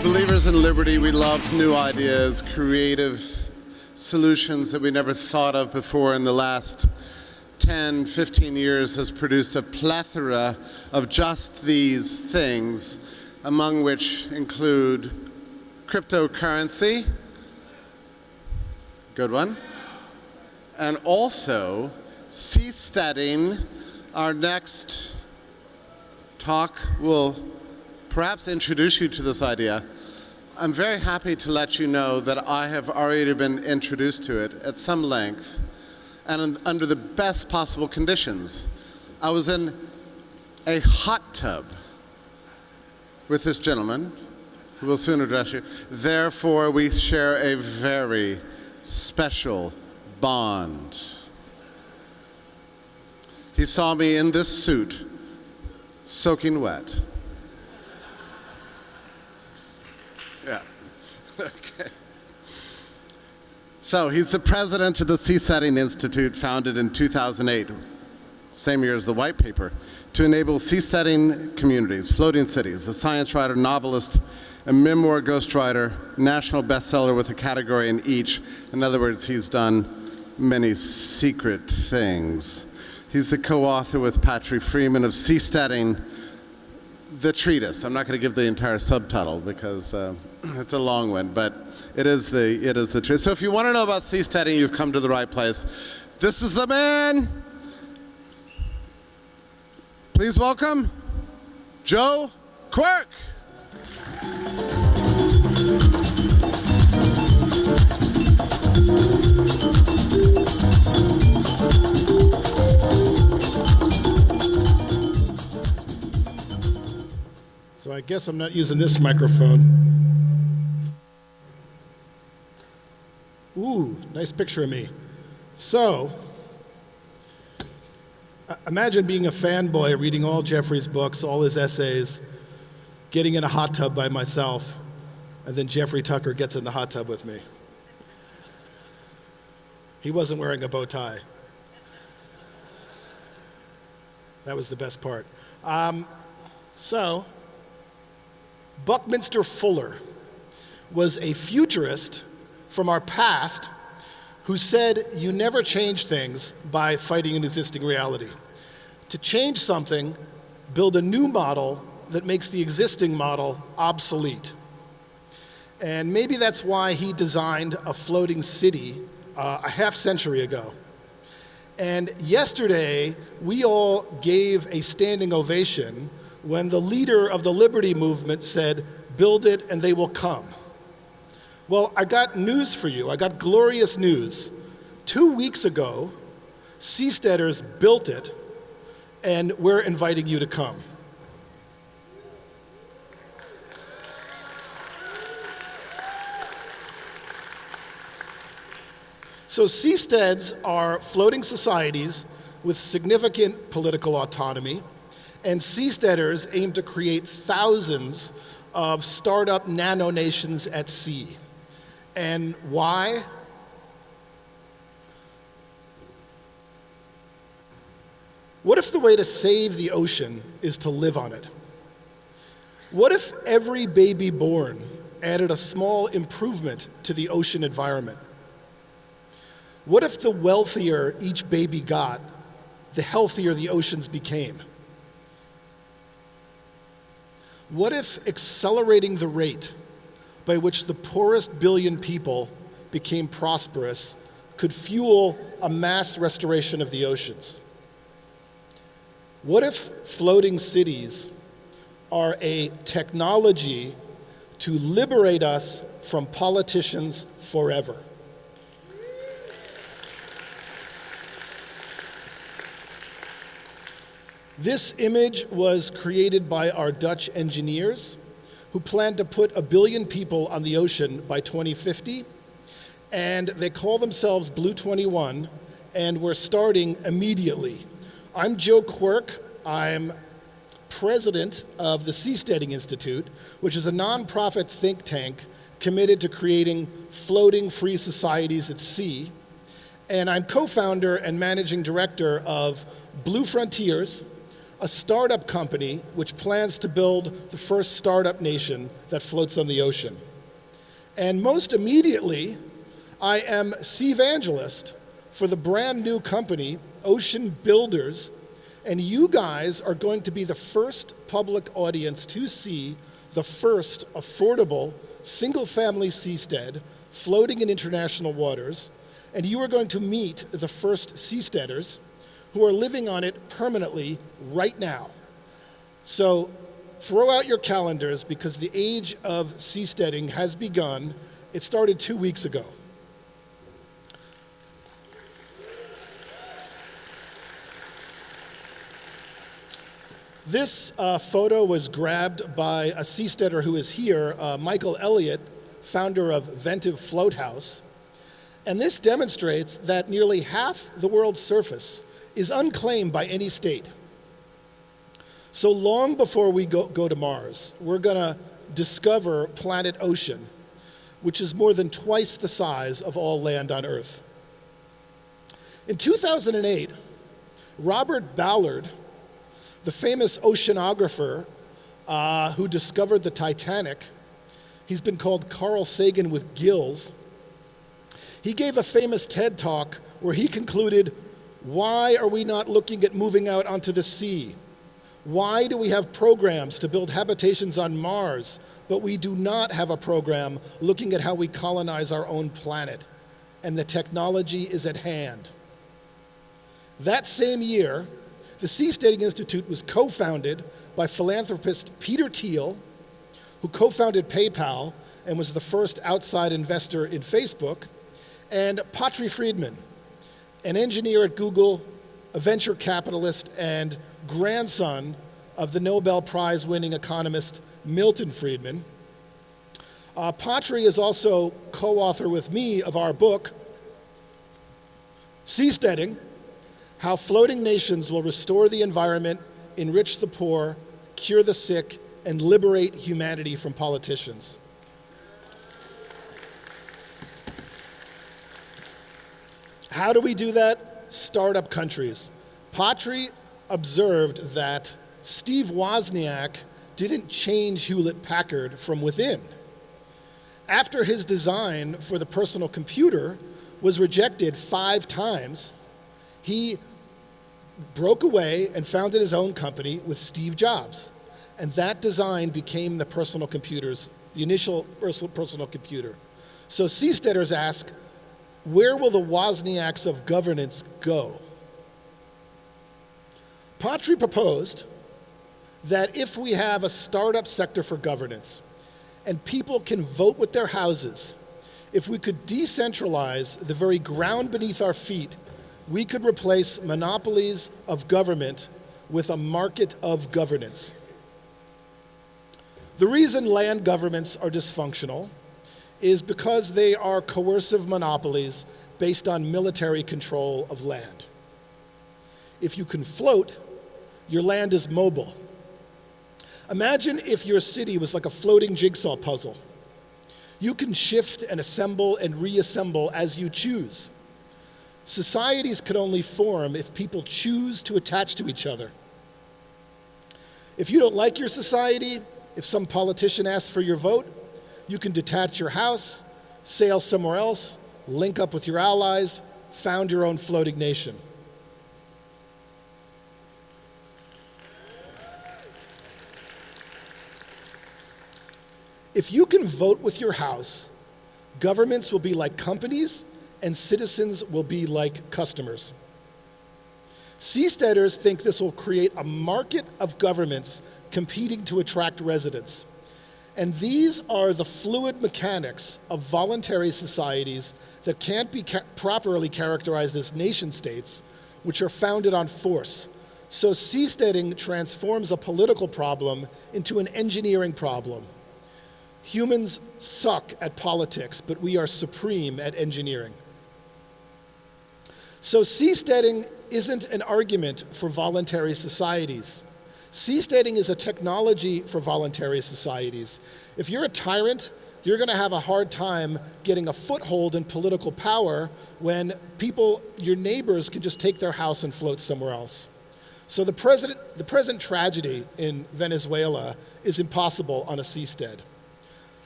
Believers in liberty, we love new ideas, creative solutions that we never thought of before. In the last 10, 15 years has produced a plethora of just these things, among which include cryptocurrency, good one, and also Seasteading. Our next talk will perhaps introduce you to this idea. I'm very happy to let you know that I have already been introduced to it at some length and under the best possible conditions. I was in a hot tub with this gentleman who will soon address you. Therefore, we share a very special bond. He saw me in this suit, soaking wet. Yeah, okay. So he's the president of the Seasteading Institute, founded in 2008, same year as the white paper, to enable seasteading communities, floating cities, a science writer, novelist, a memoir ghostwriter, national bestseller with a category in each. In other words, he's done many secret things. He's the co-author with Patrick Freeman of Seasteading, the treatise. I'm not going to give the entire subtitle because it's a long one, but it is the truth. So if you want to know about seasteading, you've come to the right place. This is the man. Please welcome Joe Quirk. So I guess I'm not using this microphone. Ooh, nice picture of me. So, imagine being a fanboy, reading all Jeffrey's books, all his essays, getting in a hot tub by myself, and then Jeffrey Tucker gets in the hot tub with me. He wasn't wearing a bow tie. That was the best part. Buckminster Fuller was a futurist from our past who said you never change things by fighting an existing reality. To change something, build a new model that makes the existing model obsolete. And maybe that's why he designed a floating city a half century ago. And yesterday, we all gave a standing ovation when the leader of the Liberty Movement said, "Build it and they will come." Well, I got news for you. I got glorious news. 2 weeks ago, Seasteaders built it, and we're inviting you to come. So seasteads are floating societies with significant political autonomy, and seasteaders aim to create thousands of startup nano-nations at sea. And why? What if the way to save the ocean is to live on it? What if every baby born added a small improvement to the ocean environment? What if the wealthier each baby got, the healthier the oceans became? What if accelerating the rate by which the poorest billion people became prosperous could fuel a mass restoration of the oceans? What if floating cities are a technology to liberate us from politicians forever? This image was created by our Dutch engineers who plan to put 1 billion people on the ocean by 2050, and they call themselves Blue 21, and we're starting immediately. I'm Joe Quirk. I'm president of the Seasteading Institute, which is a nonprofit think tank committed to creating floating free societies at sea. And I'm co-founder and managing director of Blue Frontiers, a startup company which plans to build the first startup nation that floats on the ocean. And most immediately, I am Seavangelist for the brand new company, Ocean Builders, and you guys are going to be the first public audience to see the first affordable single-family seastead floating in international waters, and you are going to meet the first seasteaders who are living on it permanently right now. So throw out your calendars because the age of seasteading has begun. It started 2 weeks ago. This photo was grabbed by a seasteader who is here, Michael Elliott, founder of Ventive Float House. And this demonstrates that nearly half the world's surface is unclaimed by any state. So long before we go to Mars, we're going to discover planet Ocean, which is more than twice the size of all land on Earth. In 2008, Robert Ballard, the famous oceanographer who discovered the Titanic, he's been called Carl Sagan with gills, he gave a famous TED Talk where he concluded, why are we not looking at moving out onto the sea? Why do we have programs to build habitations on Mars, but we do not have a program looking at how we colonize our own planet? And the technology is at hand. That same year, the Seasteading Institute was co-founded by philanthropist Peter Thiel, who co-founded PayPal and was the first outside investor in Facebook, and Patri Friedman, an engineer at Google, a venture capitalist, and grandson of the Nobel Prize-winning economist Milton Friedman. Patri is also co-author with me of our book, Seasteading: How Floating Nations Will Restore the Environment, Enrich the Poor, Cure the Sick, and Liberate Humanity from Politicians. How do we do that? Startup countries. Patri observed that Steve Wozniak didn't change Hewlett-Packard from within. After his design for the personal computer was rejected 5 times, he broke away and founded his own company with Steve Jobs. And that design became the personal computers, the initial personal computer. So seasteaders ask, where will the Wozniaks of governance go? Patri proposed that if we have a startup sector for governance and people can vote with their houses, if we could decentralize the very ground beneath our feet, we could replace monopolies of government with a market of governance. The reason land governments are dysfunctional is because they are coercive monopolies based on military control of land. If you can float, your land is mobile. Imagine if your city was like a floating jigsaw puzzle. You can shift and assemble and reassemble as you choose. Societies could only form if people choose to attach to each other. If you don't like your society, if some politician asks for your vote, you can detach your house, sail somewhere else, link up with your allies, found your own floating nation. If you can vote with your house, governments will be like companies and citizens will be like customers. Seasteaders think this will create a market of governments competing to attract residents. And these are the fluid mechanics of voluntary societies that can't be properly characterized as nation states, which are founded on force. So seasteading transforms a political problem into an engineering problem. Humans suck at politics, but we are supreme at engineering. So seasteading isn't an argument for voluntary societies. Seasteading is a technology for voluntary societies. If you're a tyrant, you're going to have a hard time getting a foothold in political power when people, your neighbors, can just take their house and float somewhere else. So the present tragedy in Venezuela is impossible on a seastead.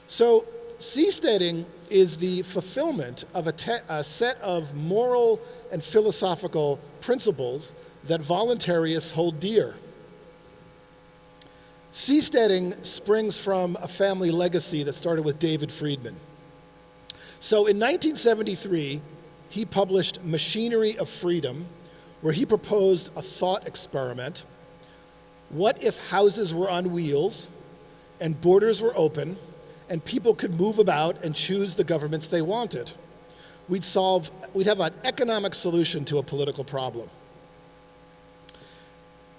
So seasteading is the fulfillment of a set of moral and philosophical principles that voluntarists hold dear. Seasteading springs from a family legacy that started with David Friedman. So in 1973, he published Machinery of Freedom, where he proposed a thought experiment. What if houses were on wheels and borders were open and people could move about and choose the governments they wanted? We'd have an economic solution to a political problem.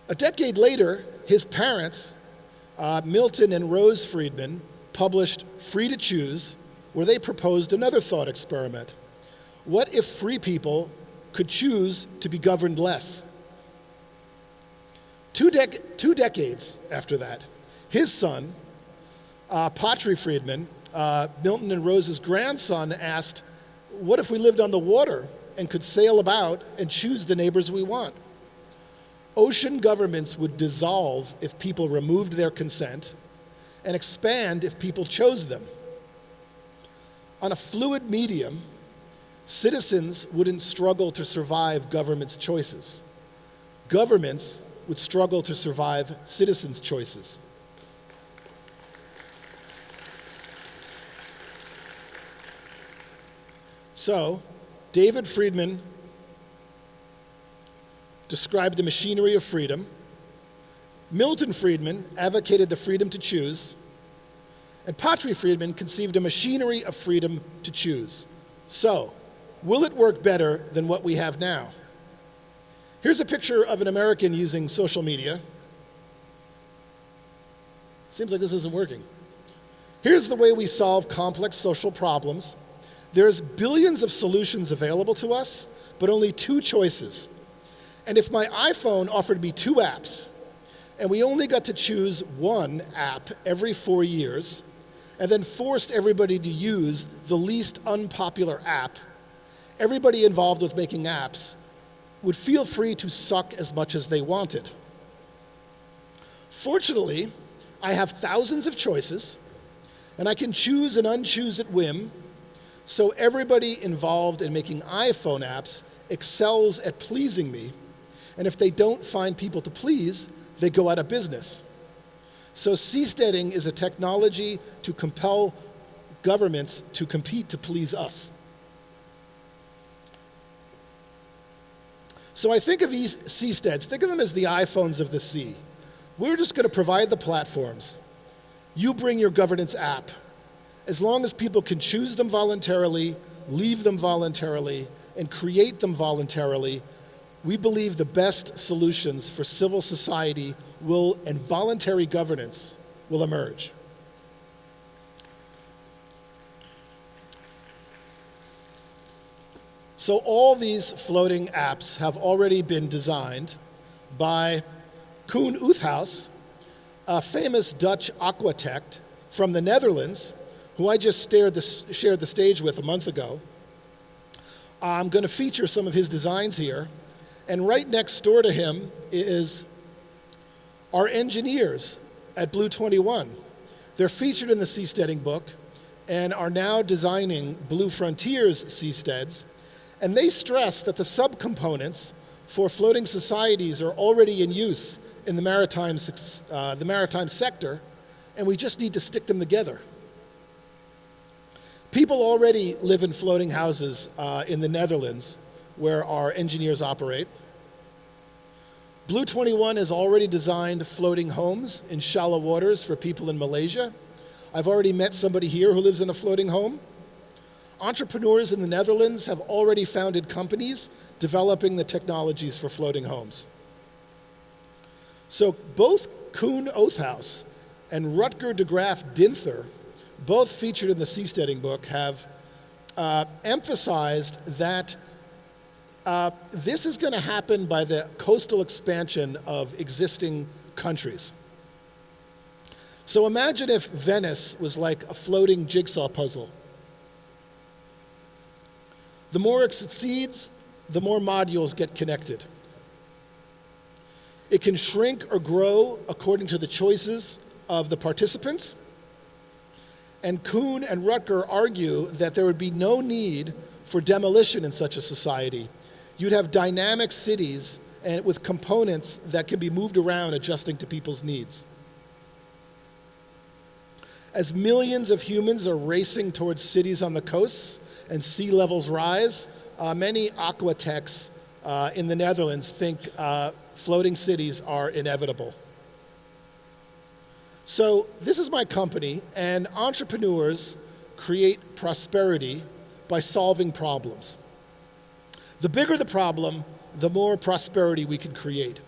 A decade later, his parents, Milton and Rose Friedman, published Free to Choose, where they proposed another thought experiment. What if free people could choose to be governed less? Two decades after that, his son, Patry Friedman, Milton and Rose's grandson, asked, what if we lived on the water and could sail about and choose the neighbors we want? Ocean governments would dissolve if people removed their consent and expand if people chose them. On a fluid medium, citizens wouldn't struggle to survive government's choices. Governments would struggle to survive citizens' choices. So, David Friedman described the machinery of freedom. Milton Friedman advocated the freedom to choose. And Patry Friedman conceived a machinery of freedom to choose. So, will it work better than what we have now? Here's a picture of an American using social media. Seems like this isn't working. Here's the way we solve complex social problems. There's billions of solutions available to us, but only two choices. And if my iPhone offered me two apps, and we only got to choose one app every 4 years, and then forced everybody to use the least unpopular app, everybody involved with making apps would feel free to suck as much as they wanted. Fortunately, I have thousands of choices, and I can choose and unchoose at whim, so everybody involved in making iPhone apps excels at pleasing me, and if they don't find people to please, they go out of business. So seasteading is a technology to compel governments to compete to please us. So I think of seasteads, think of them as the iPhones of the sea. We're just going to provide the platforms. You bring your governance app. As long as people can choose them voluntarily, leave them voluntarily, and create them voluntarily, we believe the best solutions for civil society and voluntary governance will emerge. So all these floating apps have already been designed by Koen Oothaus, a famous Dutch aquatect from the Netherlands, who I just shared the stage with a month ago. I'm going to feature some of his designs here. And right next door to him is our engineers at Blue 21. They're featured in the Seasteading book and are now designing Blue Frontiers seasteads. And they stress that the subcomponents for floating societies are already in use in the maritime sector, and we just need to stick them together. People already live in floating houses in the Netherlands, where our engineers operate. Blue 21 has already designed floating homes in shallow waters for people in Malaysia. I've already met somebody here who lives in a floating home. Entrepreneurs in the Netherlands have already founded companies developing the technologies for floating homes. So both Koen Oothaus and Rutger de Graaf Dinther, both featured in the Seasteading book, have emphasized that this is going to happen by the coastal expansion of existing countries. So imagine if Venice was like a floating jigsaw puzzle. The more it succeeds, the more modules get connected. It can shrink or grow according to the choices of the participants. And Kuhn and Rutger argue that there would be no need for demolition in such a society. You'd have dynamic cities and with components that can be moved around adjusting to people's needs. As millions of humans are racing towards cities on the coasts and sea levels rise, many aquatechs in the Netherlands think floating cities are inevitable. So this is my company, and entrepreneurs create prosperity by solving problems. The bigger the problem, the more prosperity we can create.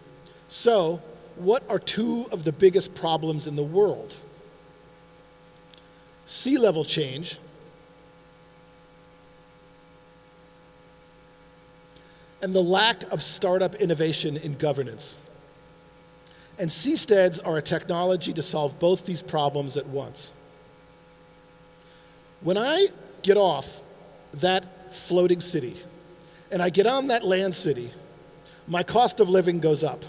So, what are two of the biggest problems in the world? Sea level change and the lack of startup innovation in governance. And seasteads are a technology to solve both these problems at once. When I get off that floating city and I get on that land city, my cost of living goes up.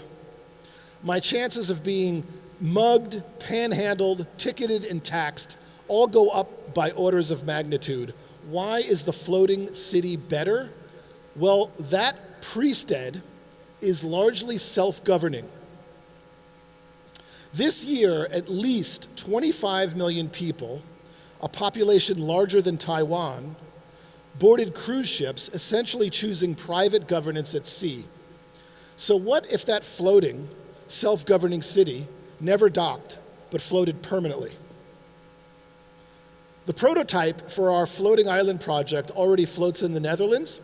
My chances of being mugged, panhandled, ticketed, and taxed all go up by orders of magnitude. Why is the floating city better? Well, that pre-stead is largely self-governing. This year, at least 25 million people, a population larger than Taiwan, boarded cruise ships, essentially choosing private governance at sea. So what if that floating, self-governing city never docked, but floated permanently? The prototype for our floating island project already floats in the Netherlands.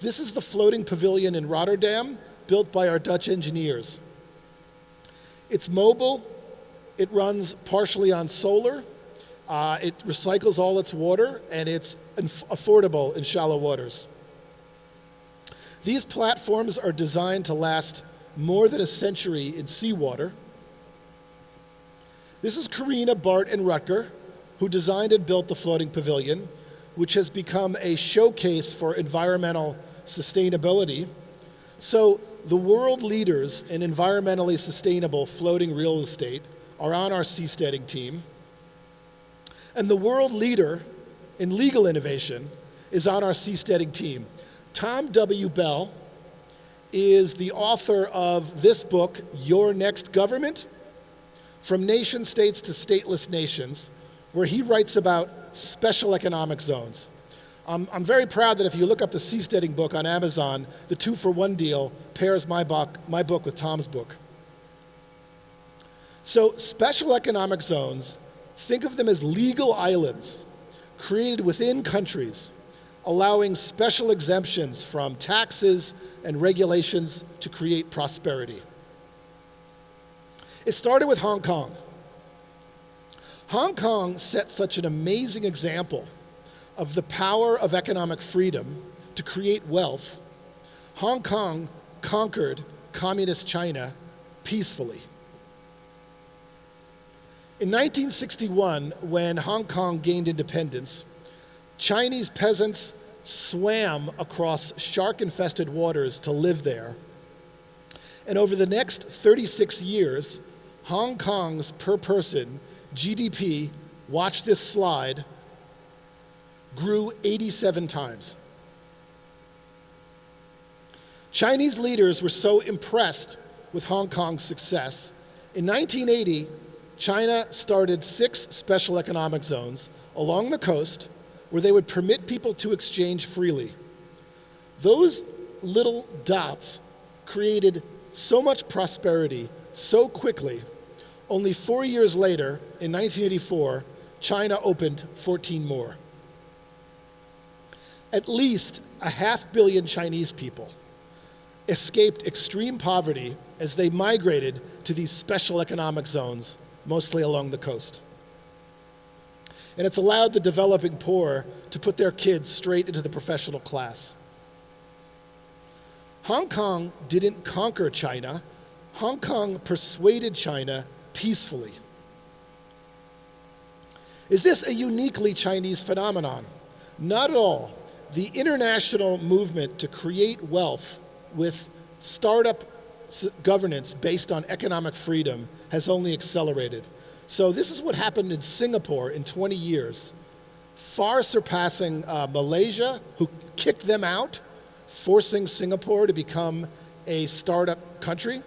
This is the floating pavilion in Rotterdam, built by our Dutch engineers. It's mobile, it runs partially on solar, it recycles all its water, and it's affordable in shallow waters. These platforms are designed to last more than a century in seawater. This is Karina, Bart, and Rutger, who designed and built the floating pavilion, which has become a showcase for environmental sustainability. So the world leaders in environmentally sustainable floating real estate are on our Seasteading team. And the world leader in legal innovation is on our Seasteading team. Tom W. Bell is the author of this book, Your Next Government, From Nation States to Stateless Nations, where he writes about special economic zones. I'm very proud that if you look up the Seasteading book on Amazon, the 2-for-1 deal pairs my book with Tom's book. So special economic zones, think of them as legal islands created within countries, allowing special exemptions from taxes and regulations to create prosperity. It started with Hong Kong. Hong Kong set such an amazing example of the power of economic freedom to create wealth. Hong Kong conquered communist China peacefully. In 1961, when Hong Kong gained independence, Chinese peasants swam across shark-infested waters to live there. And over the next 36 years, Hong Kong's per-person GDP, watch this slide, grew 87 times. Chinese leaders were so impressed with Hong Kong's success. In 1980, China started 6 special economic zones along the coast where they would permit people to exchange freely. Those little dots created so much prosperity so quickly. Only 4 years later, in 1984, China opened 14 more. At least 500 million Chinese people escaped extreme poverty as they migrated to these special economic zones, mostly along the coast. And it's allowed the developing poor to put their kids straight into the professional class. Hong Kong didn't conquer China. Hong Kong persuaded China peacefully. Is this a uniquely Chinese phenomenon? Not at all. The international movement to create wealth with startup governance based on economic freedom has only accelerated. So this is what happened in Singapore in 20 years, far surpassing Malaysia, who kicked them out, forcing Singapore to become a startup country.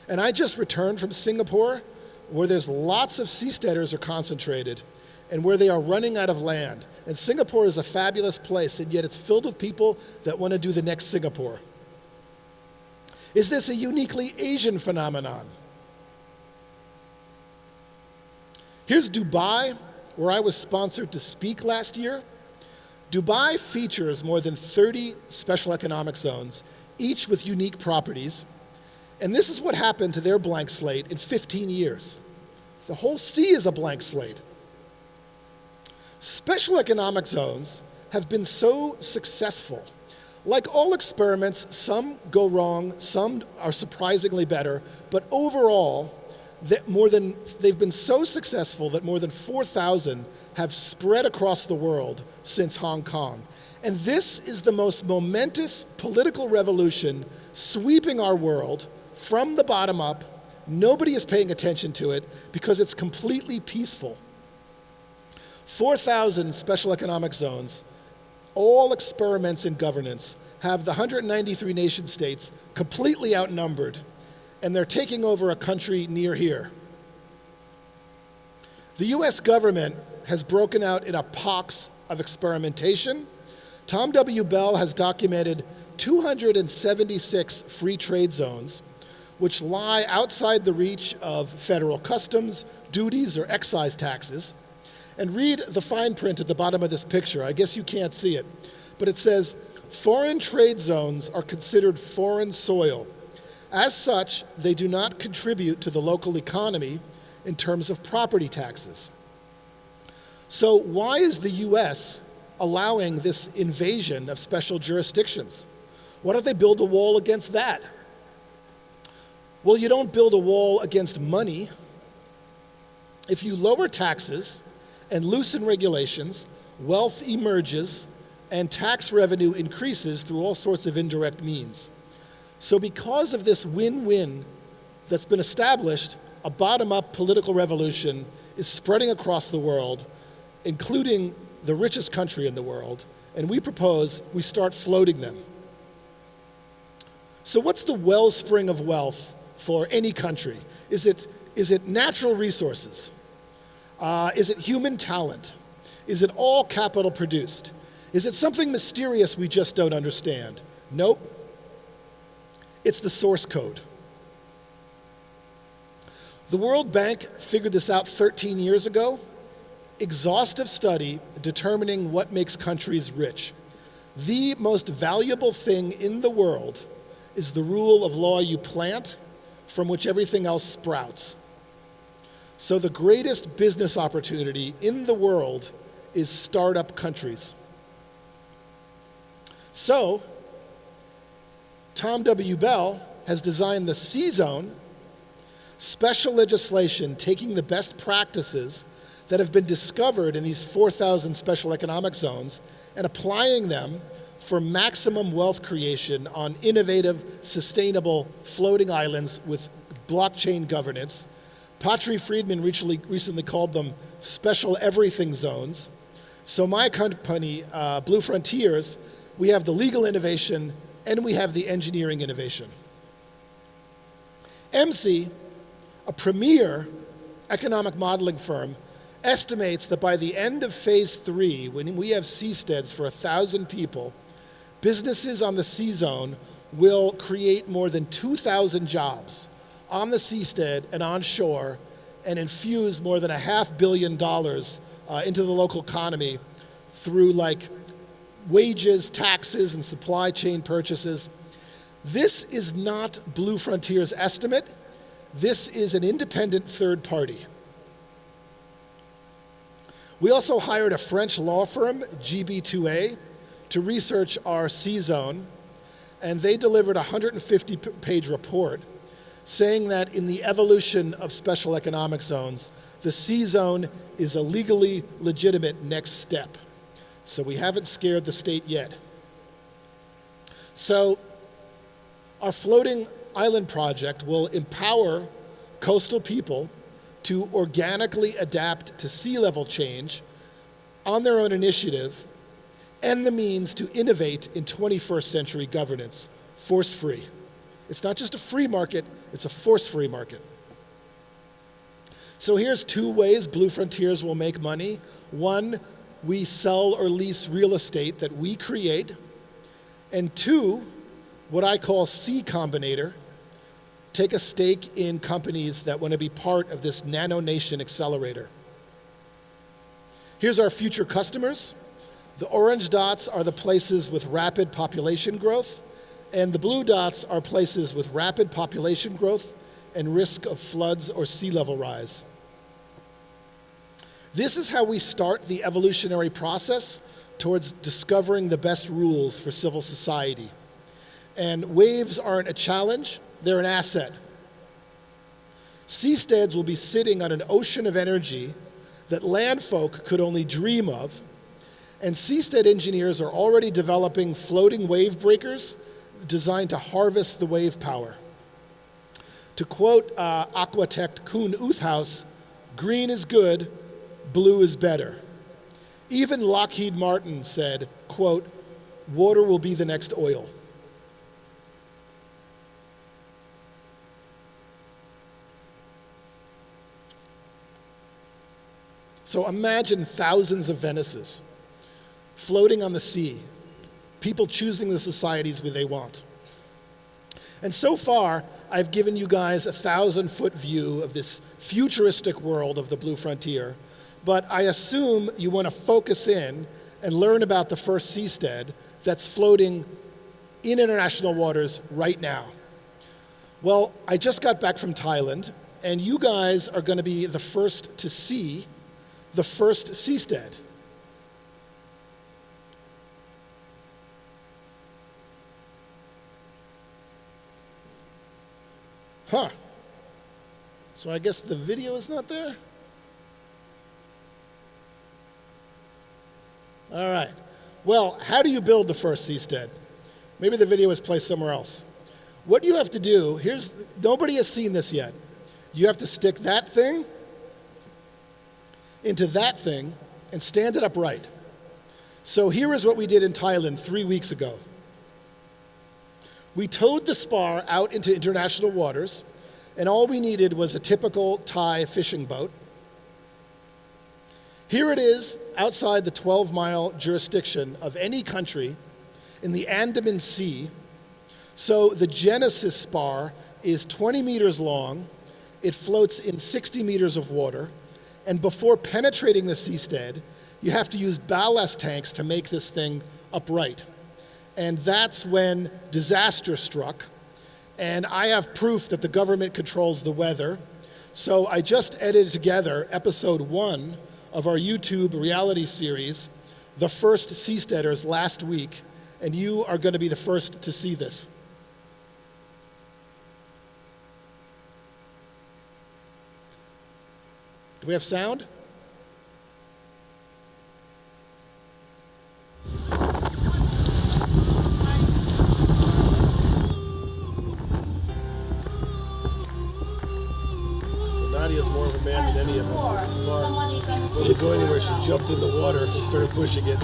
And I just returned from Singapore, where there's lots of seasteaders are concentrated and where they are running out of land. And Singapore is a fabulous place, and yet it's filled with people that want to do the next Singapore. Is this a uniquely Asian phenomenon? Here's Dubai, where I was sponsored to speak last year. Dubai features more than 30 special economic zones, each with unique properties. And this is what happened to their blank slate in 15 years. The whole sea is a blank slate. Special economic zones have been so successful. Like all experiments, some go wrong, some are surprisingly better, but overall, they've been so successful that more than 4,000 have spread across the world since Hong Kong. And this is the most momentous political revolution sweeping our world from the bottom up. Nobody is paying attention to it because it's completely peaceful. 4,000 special economic zones, all experiments in governance, have the 193 nation states completely outnumbered, and they're taking over a country near here. The US government has broken out in a pox of experimentation. Tom W. Bell has documented 276 free trade zones, which lie outside the reach of federal customs, duties, or excise taxes. And read the fine print at the bottom of this picture. I guess you can't see it, but it says, foreign trade zones are considered foreign soil. As such, they do not contribute to the local economy in terms of property taxes. So why is the US allowing this invasion of special jurisdictions? Why don't they build a wall against that? Well, you don't build a wall against money. If you lower taxes and loosen regulations, wealth emerges and tax revenue increases through all sorts of indirect means. So because of this win-win that's been established, a bottom-up political revolution is spreading across the world, including the richest country in the world, and we propose we start floating them. So what's the wellspring of wealth for any country? Is it natural resources? Is it human talent? Is it all capital produced? Is it something mysterious we just don't understand? Nope. It's the source code. The World Bank figured this out 13 years ago. Exhaustive study determining what makes countries rich. The most valuable thing in the world is the rule of law you plant, from which everything else sprouts. So the greatest business opportunity in the world is startup countries. So, Tom W. Bell has designed the C-Zone, special legislation taking the best practices that have been discovered in these 4,000 special economic zones and applying them for maximum wealth creation on innovative, sustainable floating islands with blockchain governance. Patri Friedman recently called them special everything zones. So my company, Blue Frontiers, we have the legal innovation and we have the engineering innovation. MC, a premier economic modeling firm, estimates that by the end of phase 3, when we have seasteads for 1,000 people, businesses on the C-Zone will create more than 2,000 jobs on the seastead and on shore and infuse more than $500 million into the local economy through like wages, taxes, and supply chain purchases. This is not Blue Frontier's estimate. This is an independent third party. We also hired a French law firm, GB2A, to research our C-Zone, and they delivered a 150-page report saying that in the evolution of special economic zones, the C-Zone is a legally legitimate next step. So we haven't scared the state yet. So Our floating island project will empower coastal people to organically adapt to sea level change on their own initiative and the means to innovate in 21st century governance, force-free. It's not just a free market, it's a force-free market. So here's 2 ways Blue Frontiers will make money. 1, we sell or lease real estate that we create. And 2, what I call C Combinator, take a stake in companies that want to be part of this Nano Nation accelerator. Here's our future customers. The orange dots are the places with rapid population growth, and the blue dots are places with rapid population growth and risk of floods or sea level rise. This is how we start the evolutionary process towards discovering the best rules for civil society. And waves aren't a challenge, they're an asset. Seasteads will be sitting on an ocean of energy that landfolk could only dream of, and seastead engineers are already developing floating wave breakers designed to harvest the wave power. To quote aquatect Koen Oothaus, "Green is good, blue is better." Even Lockheed Martin said, quote, "Water will be the next oil." So imagine thousands of Venices floating on the sea, people choosing the societies they want. And so far, I've given you guys a 1,000-foot view of this futuristic world of the Blue Frontier, but I assume you want to focus in and learn about the first seastead that's floating in international waters right now. Well, I just got back from Thailand, and you guys are going to be the first to see the first seastead. Huh. So I guess the video is not there? All right. Well, how do you build the first seastead? Maybe the video is placed somewhere else. What you have to do, nobody has seen this yet. You have to stick that thing into that thing and stand it upright. So here is what we did in Thailand 3 weeks ago. We towed the spar out into international waters, and all we needed was a typical Thai fishing boat. Here it is outside the 12-mile jurisdiction of any country in the Andaman Sea. So the Genesis spar is 20 meters long. It floats in 60 meters of water. And before penetrating the seastead, you have to use ballast tanks to make this thing upright. And that's when disaster struck. And I have proof that the government controls the weather. So I just edited together episode 1 of our YouTube reality series, The First Seasteaders, last week. And you are going to be the first to see this. Do we have sound? Nadia's more of a man than any of us. Wasn't going anywhere. She jumped in the water and started pushing it.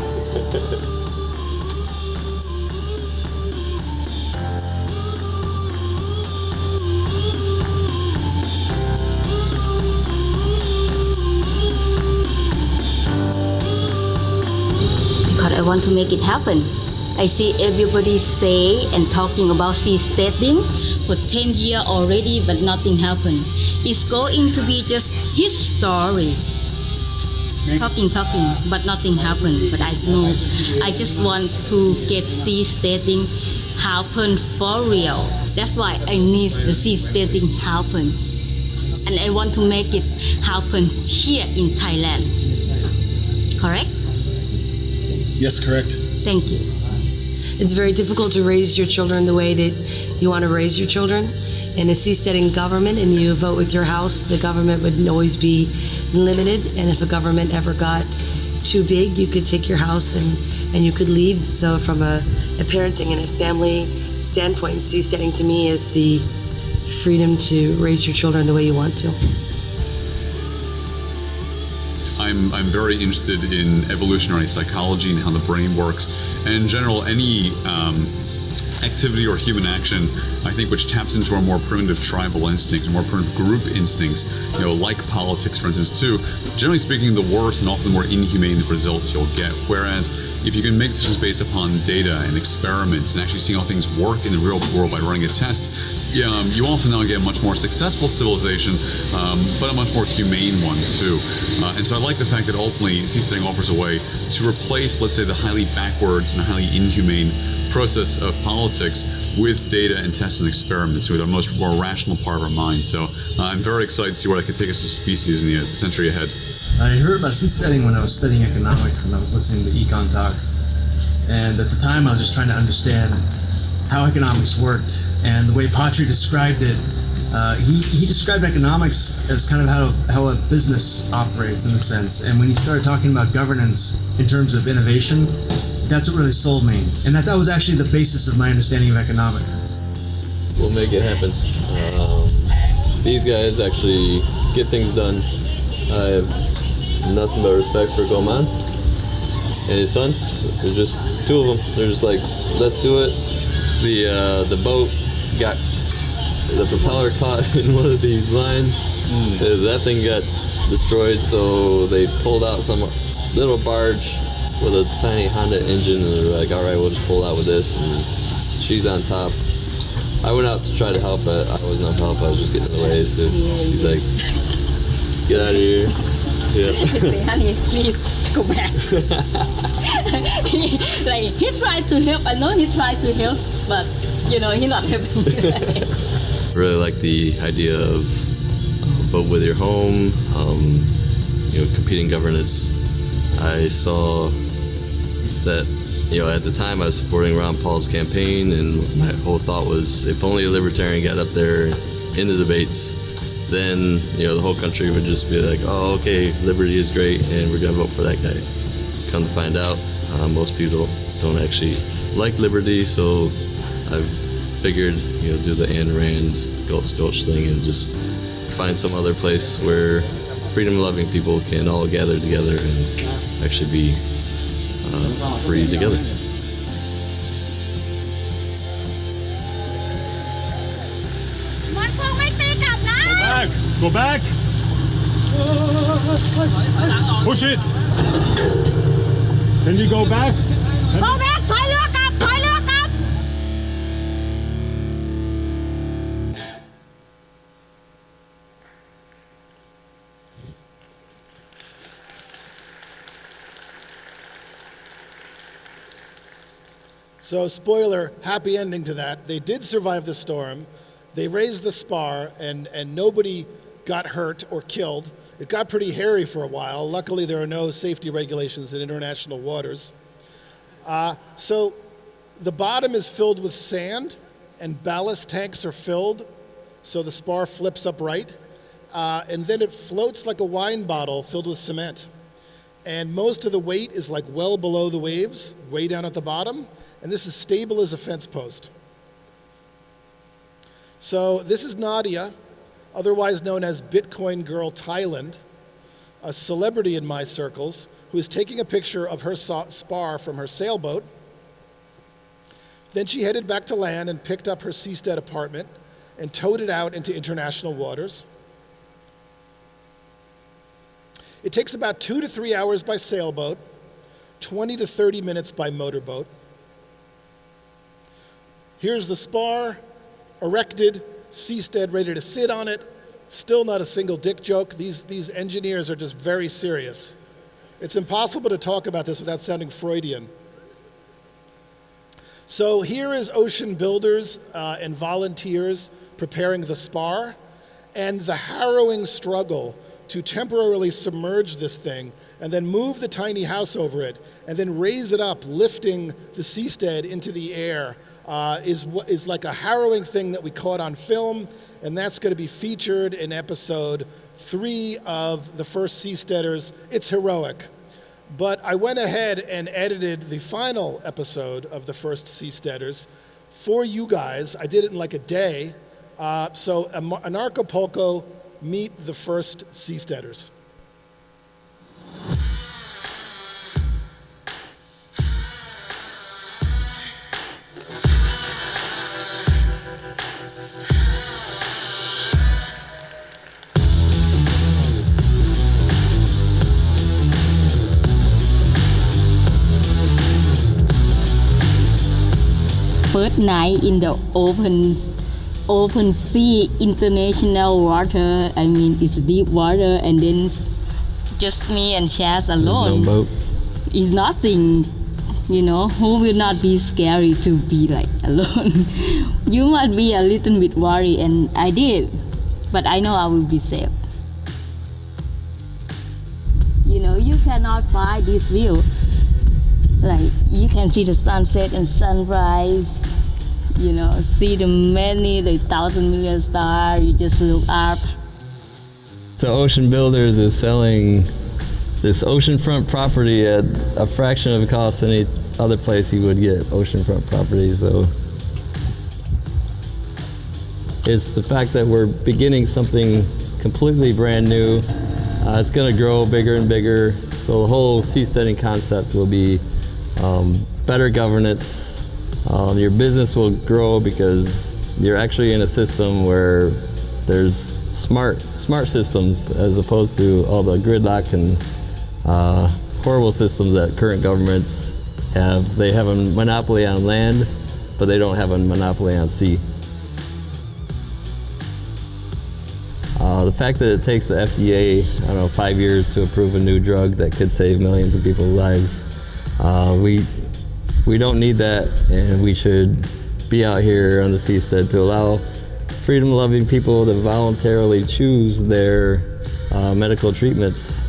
Because I want to make it happen. I see everybody say and talking about seasteading for 10 years already, but nothing happened. It's going to be just his story. Talking, but nothing happened. But I know I just want to get seasteading happen for real. That's why I need the seasteading happens. And I want to make it happen here in Thailand. Correct? Yes, correct. Thank you. It's very difficult to raise your children the way that you want to raise your children. In a seasteading government and you vote with your house, the government would always be limited. And if a government ever got too big, you could take your house and you could leave. So from a parenting and a family standpoint. Seasteading to me is the freedom to raise your children the way you want to. I'm very interested in evolutionary psychology and how the brain works, and in general, any activity or human action, I think, which taps into our more primitive tribal instincts, more primitive group instincts, like politics, for instance, too. Generally speaking, the worse and often more inhumane the results you'll get. Whereas if you can make decisions based upon data and experiments and actually seeing how things work in the real world by running a test, you often now get a much more successful civilization, but a much more humane one too. And so I like the fact that ultimately Seasteading offers a way to replace, let's say, the highly backwards and highly inhumane process of politics with data and tests and experiments, with our more rational part of our mind. So I'm very excited to see where that could take us as a species in the century ahead. I heard about seasteading when I was studying economics and I was listening to Econ Talk. And at the time I was just trying to understand how economics worked. And the way Patri described it, he described economics as kind of how a business operates in a sense. And when he started talking about governance in terms of innovation, that's what really sold me. And that was actually the basis of my understanding of economics. We'll make it happen. These guys actually get things done. I have nothing but respect for Goman and his son. There's just two of them. They're just like, let's do it. The boat got the propeller caught in one of these lines. That thing got destroyed, so they pulled out some little barge with a tiny Honda engine, and they're like, all right, we'll just pull out with this, and she's on top. I went out to try to help, but I wasn't able to help. I was just getting in the way. So he's like, get out of here. Yeah. Say, honey, please go back. he tried to help. I know he tried to help, but he's not helping. I really like the idea of vote with your home, competing governance. I saw that, at the time I was supporting Ron Paul's campaign, and my whole thought was, if only a libertarian got up there in the debates, then, the whole country would just be like, oh, okay, liberty is great, and we're gonna vote for that guy. Come to find out, most people don't actually like liberty, so I've figured, do the Ayn Rand Gulch thing and just find some other place where freedom-loving people can all gather together and actually be free together. Go back! Push it! Can you go back? Go back! ถอยเรือกลับ ถอยเรือกลับ So, spoiler, happy ending to that. They did survive the storm. They raised the spar, and nobody got hurt or killed. It got pretty hairy for a while. Luckily, there are no safety regulations in international waters. So the bottom is filled with sand, and ballast tanks are filled, so the spar flips upright. And then it floats like a wine bottle filled with cement. And most of the weight is like well below the waves, way down at the bottom. And this is stable as a fence post. So this is Nadia, otherwise known as Bitcoin Girl Thailand, a celebrity in my circles, who is taking a picture of her spar from her sailboat. Then she headed back to land and picked up her seastead apartment and towed it out into international waters. It takes about 2 to 3 hours by sailboat, 20 to 30 minutes by motorboat. Here's the spar, erected, seastead ready to sit on it. Still not a single dick joke. These engineers are just very serious. It's impossible to talk about this without sounding Freudian. So here is ocean builders and volunteers preparing the spar, and the harrowing struggle to temporarily submerge this thing and then move the tiny house over it and then raise it up, lifting the seastead into the air. Is like a harrowing thing that we caught on film, and that's going to be featured in episode 3 of the first Seasteaders. It's heroic. But I went ahead and edited the final episode of the first Seasteaders for you guys. I did it in like a day. So Anarchapulco, meet the first seasteaders. First night in the open sea, international water. I mean, it's deep water, and then just me and Chaz alone. There's no boat. It's nothing, you know. Who will not be scary to be like alone? You might be a little bit worried, and I did, but I know I will be safe. You know, you cannot find this view. Like, you can see the sunset and sunrise, you know, see the many, like 1,000 million stars, you just look up. So Ocean Builders is selling this oceanfront property at a fraction of the cost any other place you would get oceanfront property. So it's the fact that we're beginning something completely brand new. It's going to grow bigger and bigger. So the whole seasteading concept will be better governance. Your business will grow because you're actually in a system where there's smart systems as opposed to all the gridlock and horrible systems that current governments have. They have a monopoly on land, but they don't have a monopoly on sea. The fact that it takes the FDA, 5 years to approve a new drug that could save millions of people's lives, we don't need that, and we should be out here on the seastead to allow freedom-loving people to voluntarily choose their medical treatments.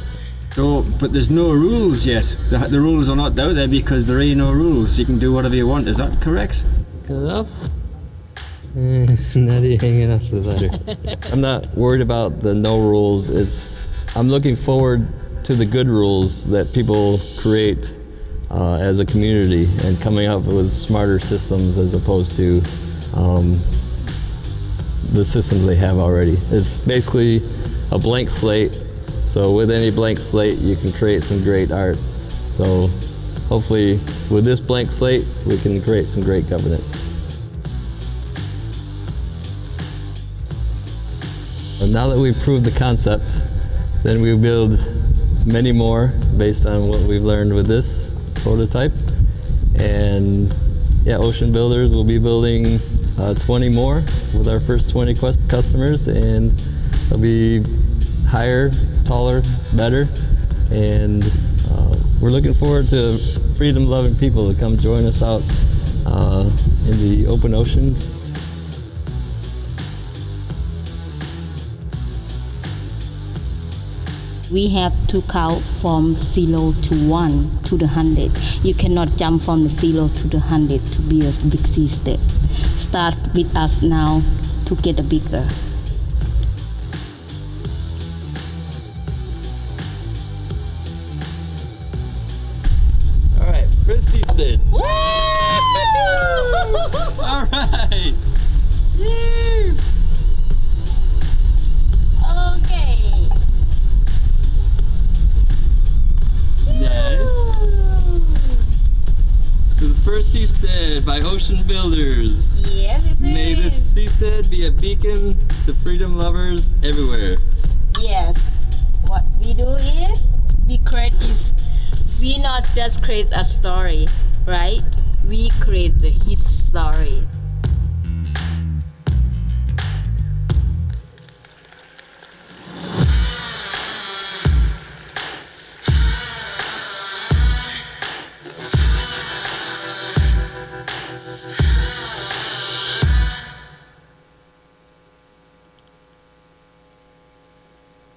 So, but there's no rules yet. The rules are not out there because there ain't no rules. You can do whatever you want. Is that correct? Good up. Natty hanging off the ladder. I'm not worried about the no rules. I'm looking forward to the good rules that people create as a community and coming up with smarter systems as opposed to the systems they have already. It's basically a blank slate. So with any blank slate, you can create some great art. So hopefully with this blank slate, we can create some great governance. And now that we've proved the concept, then we build many more based on what we've learned with this prototype. And yeah, Ocean Builders will be building 20 more with our first 20 customers, and they'll be higher, taller, better. And we're looking forward to freedom-loving people to come join us out in the open ocean. We have to count from 0 to 1 to the 100. You cannot jump from the 0 to the 100 to be a big seastead. Start with us now to get a bigger. All right, first seastead. All right. Woo! Okay. Nice. To the first seastead by Ocean Builders. Yes, it May is. this seastead be a beacon to freedom lovers everywhere. Yes. What we do is we not just create a story, right? We create the history.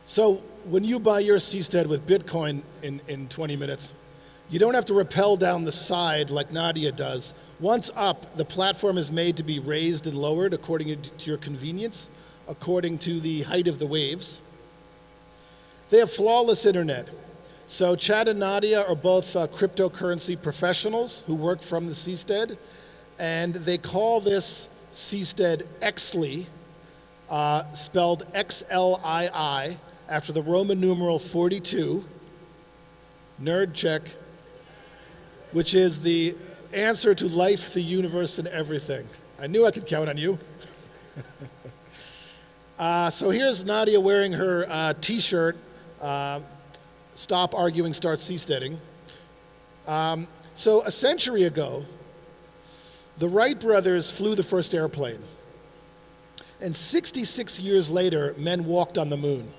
So when you buy your seastead with Bitcoin in 20 minutes, you don't have to rappel down the side like Nadia does. Once up, the platform is made to be raised and lowered according to your convenience, according to the height of the waves. They have flawless internet. So Chad and Nadia are both cryptocurrency professionals who work from the seastead, And they call this seastead Exley, spelled Xlii, after the Roman numeral 42, nerd check, which is the answer to life, the universe, and everything. I knew I could count on you. So here's Nadia wearing her t-shirt, Stop Arguing, Start Seasteading. So a century ago, the Wright brothers flew the first airplane. And 66 years later, men walked on the moon.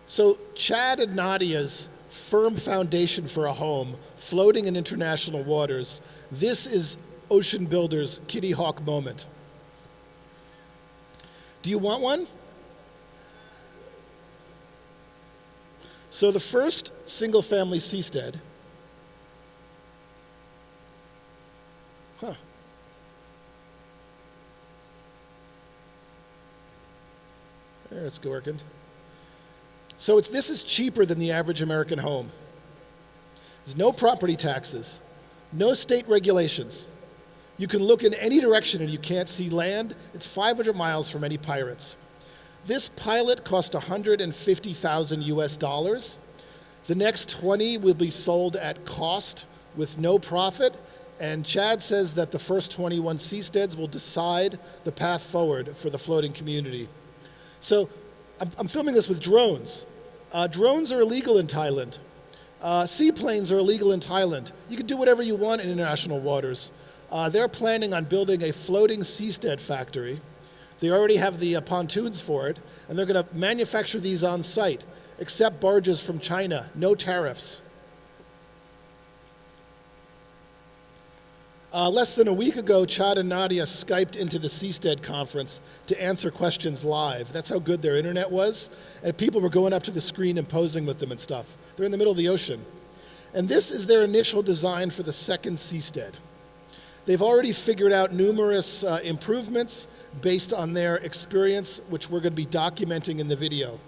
So Chad and Nadia's firm foundation for a home, floating in international waters, this is Ocean Builder's Kitty Hawk moment. Do you want one? So the first single-family seastead, there, it's working. So this is cheaper than the average American home. There's no property taxes, no state regulations. You can look in any direction and you can't see land. It's 500 miles from any pirates. This pilot cost $150,000 US. The next 20 will be sold at cost with no profit. And Chad says that the first 21 seasteads will decide the path forward for the floating community. So I'm filming this with drones. Drones are illegal in Thailand. Seaplanes are illegal in Thailand. You can do whatever you want in international waters. They're planning on building a floating seastead factory. They already have the pontoons for it, and they're going to manufacture these on site, accept barges from China, no tariffs. Less than a week ago, Chad and Nadia Skyped into the Seastead conference to answer questions live. That's how good their internet was. And people were going up to the screen and posing with them and stuff. They're in the middle of the ocean. And this is their initial design for the second seastead. They've already figured out numerous improvements based on their experience, which we're going to be documenting in the video.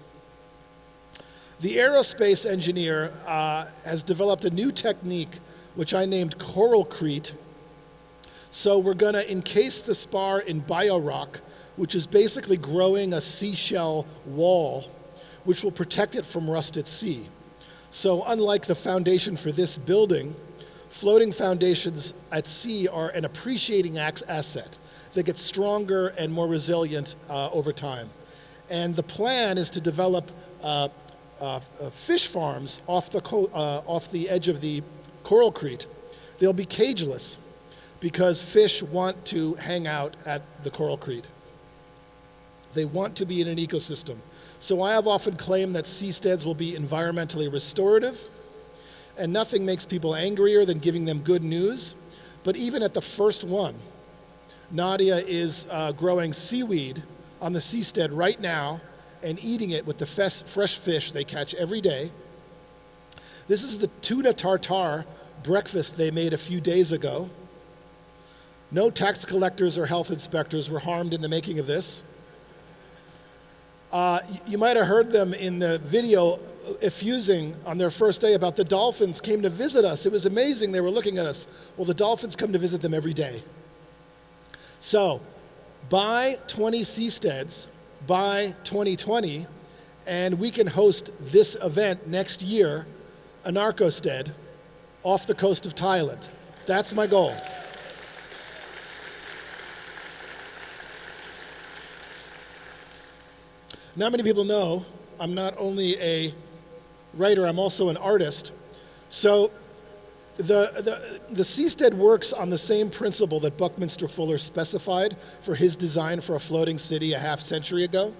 The aerospace engineer has developed a new technique, which I named coralcrete. So we're going to encase the spar in biorock, which is basically growing a seashell wall, which will protect it from rust at sea. So unlike the foundation for this building, floating foundations at sea are an appreciating asset. They get stronger and more resilient over time. And the plan is to develop fish farms off the edge of the coralcrete. They'll be cageless, because fish want to hang out at the coralcrete. They want to be in an ecosystem. So I have often claimed that seasteads will be environmentally restorative, and nothing makes people angrier than giving them good news. But even at the first one, Nadia is growing seaweed on the seastead right now and eating it with the fresh fish they catch every day. This is the tuna tartare breakfast they made a few days ago. No tax collectors or health inspectors were harmed in the making of this. You might have heard them in the video effusing on their first day about the dolphins came to visit us. It was amazing. They were looking at us. Well, the dolphins come to visit them every day. So buy 20 seasteads by 2020, and we can host this event next year, Anarchapulco, off the coast of Thailand. That's my goal. Not many people know I'm not only a writer, I'm also an artist. So the seastead works on the same principle that Buckminster Fuller specified for his design for a floating city a half century ago.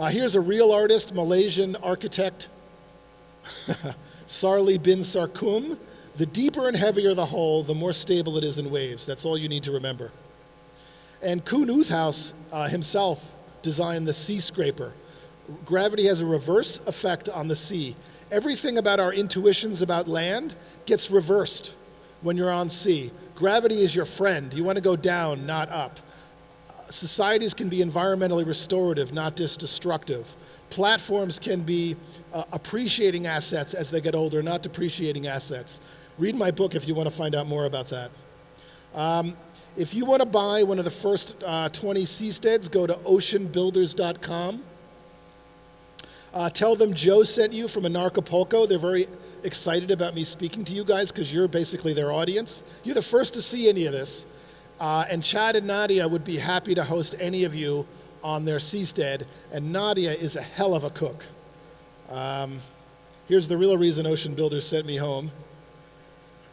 Here's a real artist, Malaysian architect, Sarli bin Sarkum. The deeper and heavier the hull, the more stable it is in waves. That's all you need to remember. And Koen Oothaus himself designed the sea scraper. Gravity has a reverse effect on the sea. Everything about our intuitions about land gets reversed when you're on sea. Gravity is your friend. You want to go down, not up. Societies can be environmentally restorative, not just destructive. Platforms can be appreciating assets as they get older, not depreciating assets. Read my book if you want to find out more about that. If you want to buy one of the first 20 seasteads, go to oceanbuilders.com. Tell them Joe sent you from Anarchapulco. They're very excited about me speaking to you guys because you're basically their audience. You're the first to see any of this. And Chad and Nadia would be happy to host any of you on their seastead. And Nadia is a hell of a cook. Here's the real reason Ocean Builders sent me home.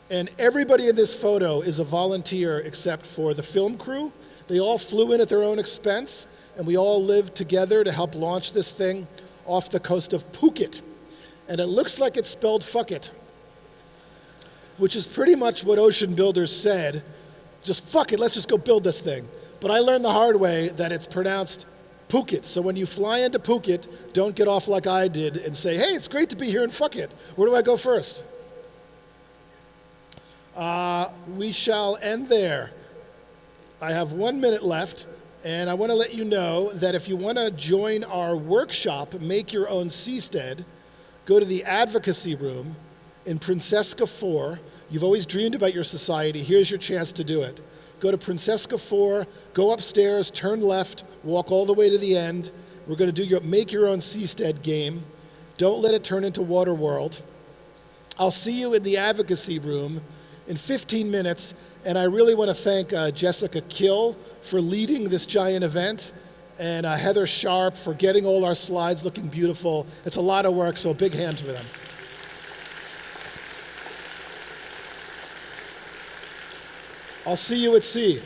And everybody in this photo is a volunteer except for the film crew. They all flew in at their own expense, and we all lived together to help launch this thing off the coast of Phuket. And it looks like it's spelled fuck it, which is pretty much what Ocean Builders said. Just fuck it, let's just go build this thing. But I learned the hard way that it's pronounced Phuket. So when you fly into Phuket, don't get off like I did and say, hey, it's great to be here and fuck it. Where do I go first? We shall end there. I have 1 minute left, and I want to let you know that if you want to join our workshop, Make Your Own Seastead, go to the advocacy room in Princesca 4. You've always dreamed about your society. Here's your chance to do it. Go to Princesca 4, go upstairs, turn left, walk all the way to the end. We're going to do your Make Your Own Seastead game. Don't let it turn into Waterworld. I'll see you in the advocacy room in 15 minutes, and I really want to thank Jessica Kill for leading this giant event, and Heather Sharp for getting all our slides looking beautiful. It's a lot of work, so a big hand for them. I'll see you at sea.